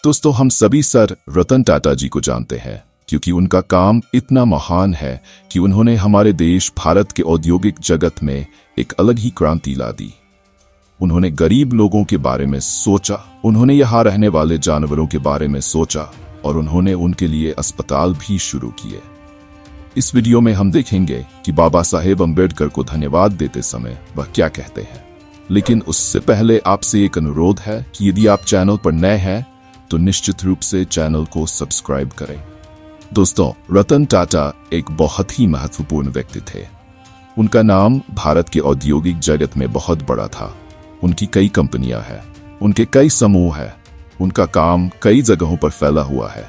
दोस्तों, हम सभी सर रतन टाटा जी को जानते हैं क्योंकि उनका काम इतना महान है कि उन्होंने हमारे देश भारत के औद्योगिक जगत में एक अलग ही क्रांति ला दी। उन्होंने गरीब लोगों के बारे में सोचा, उन्होंने यहाँ रहने वाले जानवरों के बारे में सोचा और उन्होंने उनके लिए अस्पताल भी शुरू किए। इस वीडियो में हम देखेंगे कि बाबा साहेब अम्बेडकर को धन्यवाद देते समय वह क्या कहते हैं। लेकिन उससे पहले आपसे एक अनुरोध है कि यदि आप चैनल पर नए हैं तो निश्चित रूप से चैनल को सब्सक्राइब करें। दोस्तों, रतन टाटा एक बहुत ही महत्वपूर्ण व्यक्ति थे। उनका नाम भारत के औद्योगिक जगत में बहुत बड़ा था। उनकी कई कंपनियां हैं, उनके कई समूह हैं, उनका काम कई जगहों पर फैला हुआ है।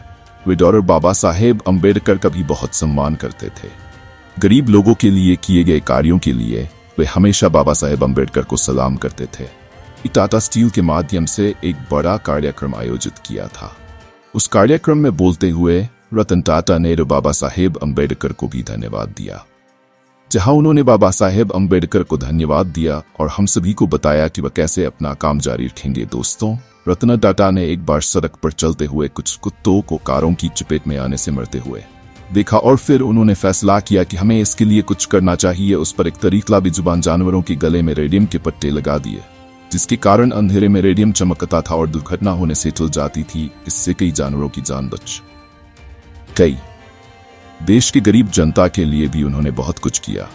वे डॉक्टर बाबा साहेब अम्बेडकर का भी बहुत सम्मान करते थे। गरीब लोगों के लिए किए गए कार्यों के लिए वे हमेशा बाबा साहेब अम्बेडकर को सलाम करते थे। टाटा स्टील के माध्यम से एक बड़ा कार्यक्रम आयोजित किया था। उस कार्यक्रम में बोलते हुए रतन टाटा ने बाबा साहेब अम्बेडकर को भी धन्यवाद दिया। जहां उन्होंने बाबा साहेब अम्बेडकर को धन्यवाद दिया और हम सभी को बताया कि वह कैसे अपना काम जारी रखेंगे। दोस्तों, रतन टाटा ने एक बार सड़क पर चलते हुए कुछ कुत्तों को कारों की चपेट में आने से मरते हुए देखा और फिर उन्होंने फैसला किया कि हमें इसके लिए कुछ करना चाहिए। उस पर एक तरीका बेजुबान जानवरों के गले में रेडियम के पट्टे लगा दिए, जिसके कारण अंधेरे में रेडियम चमकता था और दुर्घटना होने से टल जाती थी। इससे कई जानवरों की जान बच गई। देश की गरीब जनता के लिए भी उन्होंने बहुत कुछ किया।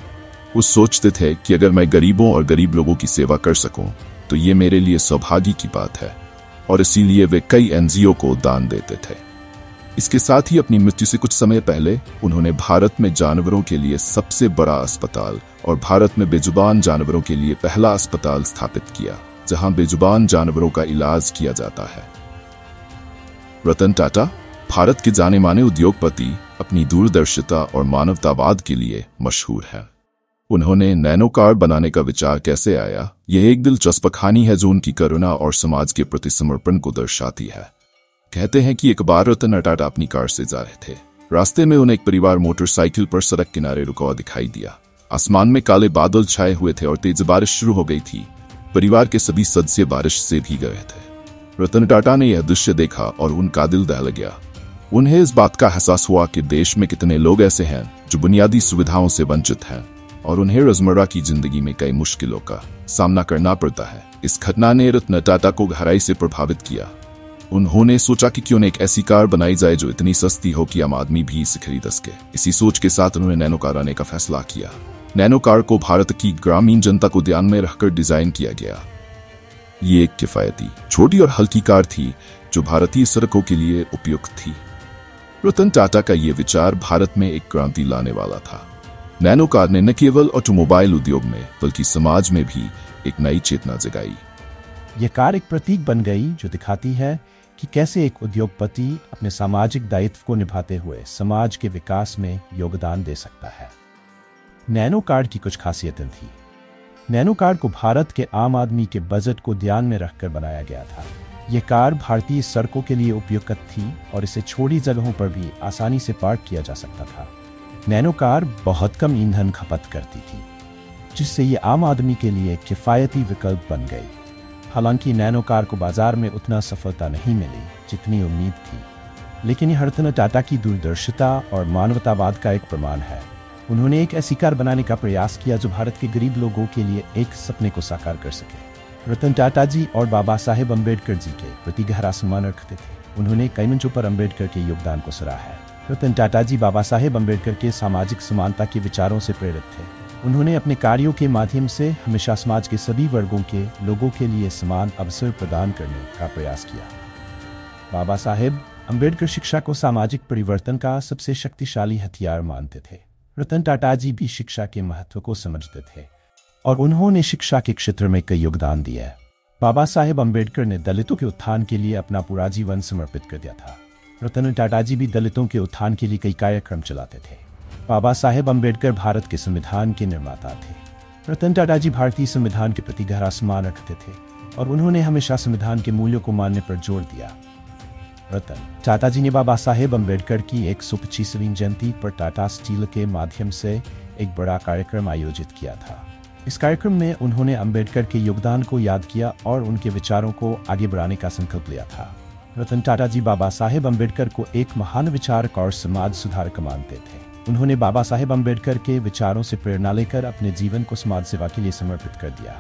वो सोचते थे कि अगर मैं गरीबों और गरीब लोगों की सेवा कर सकूं तो ये मेरे लिए सौभाग्य की बात है, और इसीलिए वे कई एनजीओ को दान देते थे। इसके साथ ही अपनी मृत्यु से कुछ समय पहले उन्होंने भारत में जानवरों के लिए सबसे बड़ा अस्पताल और भारत में बेजुबान जानवरों के लिए पहला अस्पताल स्थापित किया, जहां बेजुबान जानवरों का इलाज किया जाता है। रतन टाटा भारत के जाने माने उद्योगपति अपनी दूरदर्शिता और मानवतावाद के लिए मशहूर है। उन्होंने नैनो कार बनाने का विचार कैसे आया, यह एक दिलचस्प कहानी है जो उनकी करुणा और समाज के प्रति समर्पण को दर्शाती है। कहते हैं कि एक बार रतन टाटा अपनी कार से जा रहे थे। रास्ते में उन्हें एक परिवार मोटरसाइकिल पर सड़क किनारे रुका हुआ दिखाई दिया। आसमान में काले बादल छाए हुए थे और तेज बारिश शुरू हो गई थी। परिवार के सभी सदस्य बारिश से भीग रहे थे। रतन टाटा ने यह दृश्य देखा और उनका दिल दहल गया। उन्हें इस बात का एहसास हुआ कि देश में कितने लोग ऐसे हैं जो बुनियादी सुविधाओं से वंचित हैं और उन्हें रोजमर्रा की जिंदगी में कई मुश्किलों का सामना करना पड़ता है। इस घटना ने रतन टाटा को गहराई से प्रभावित किया। उन्होंने सोचा कि क्यों न एक ऐसी कार बनाई जाए जो इतनी सस्ती हो कि आम आदमी भी इसे खरीद सके। इसी सोच के साथ उन्होंने नैनो कार लाने का फैसला किया। नैनो कार को भारत की ग्रामीण जनता को ध्यान में रखकर डिजाइन किया गया। ये एक किफायती, छोटी और हल्की कार थी जो भारतीय सड़कों के लिए उपयुक्त थी। रतन टाटा का यह विचार भारत में एक क्रांति लाने वाला था। नैनो कार ने न केवल ऑटोमोबाइल उद्योग में बल्कि समाज में भी एक नई चेतना जगाई। यह कार एक प्रतीक बन गई जो दिखाती है कि कैसे एक उद्योगपति अपने सामाजिक दायित्व को निभाते हुए समाज के विकास में योगदान दे सकता है। नैनो कार की कुछ खासियतें थी। नैनो कार को भारत के आम आदमी के बजट को ध्यान में रखकर बनाया गया था। यह कार भारतीय सड़कों के लिए उपयुक्त थी और इसे छोटी जगहों पर भी आसानी से पार्क किया जा सकता था। नैनो कार बहुत कम ईंधन खपत करती थी, जिससे ये आम आदमी के लिए किफायती विकल्प बन गई। हालांकि नैनो कार को बाजार में उतना सफलता नहीं मिली जितनी उम्मीद थी, लेकिन यह रतन टाटा की दूरदर्शिता और मानवतावाद का एक प्रमाण है। उन्होंने एक ऐसी कार बनाने का प्रयास किया जो भारत के गरीब लोगों के लिए एक सपने को साकार कर सके। रतन टाटा जी और बाबा साहेब अम्बेडकर जी के प्रति गहरा सम्मान रखते थे। उन्होंने कई मंचों पर अम्बेडकर के योगदान को सराहा है। रतन टाटा जी बाबा साहेब अम्बेडकर के सामाजिक समानता के विचारों से प्रेरित थे। उन्होंने अपने कार्यों के माध्यम से हमेशा समाज के सभी वर्गों के लोगों के लिए समान अवसर प्रदान करने का प्रयास किया। बाबा साहेब अम्बेडकर शिक्षा को सामाजिक परिवर्तन का सबसे शक्तिशाली हथियार मानते थे। रतन टाटा जी भी शिक्षा के महत्व को समझते थे और उन्होंने शिक्षा के क्षेत्र में कई योगदान दिया। बाबा साहेब अम्बेडकर ने दलितों के उत्थान के लिए अपना पूरा जीवन समर्पित कर दिया था। रतन टाटा जी भी दलितों के उत्थान के लिए कई कार्यक्रम चलाते थे। बाबा साहेब अम्बेडकर भारत के संविधान के निर्माता थे। रतन टाटा जी भारतीय संविधान के प्रति गहरा सम्मान रखते थे और उन्होंने हमेशा संविधान के मूल्यों को मानने पर जोर दिया। रतन टाटा जी ने बाबा साहेब अम्बेडकर की 125वीं जयंती पर टाटा स्टील के माध्यम से एक बड़ा कार्यक्रम आयोजित किया था। इस कार्यक्रम में उन्होंने अम्बेडकर के योगदान को याद किया और उनके विचारों को आगे बढ़ाने का संकल्प लिया था। रतन टाटा जी बाबा साहेब अम्बेडकर को एक महान विचारक और समाज सुधारक मानते थे। उन्होंने बाबा साहेब अम्बेडकर के विचारों से प्रेरणा लेकर अपने जीवन को समाज सेवा के लिए समर्पित कर दिया।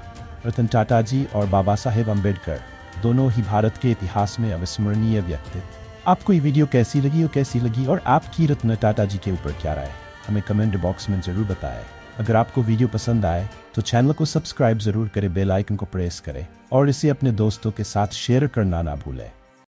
रतन टाटा जी और बाबा साहेब अम्बेडकर दोनों ही भारत के इतिहास में अविस्मरणीय व्यक्तित्व। आपको ये वीडियो कैसी लगी और आपकी रतन टाटा जी के ऊपर क्या राय, हमें कमेंट बॉक्स में जरूर बताएं। अगर आपको वीडियो पसंद आए तो चैनल को सब्सक्राइब जरूर करें, बेल आइकन को प्रेस करें और इसे अपने दोस्तों के साथ शेयर करना ना भूलें।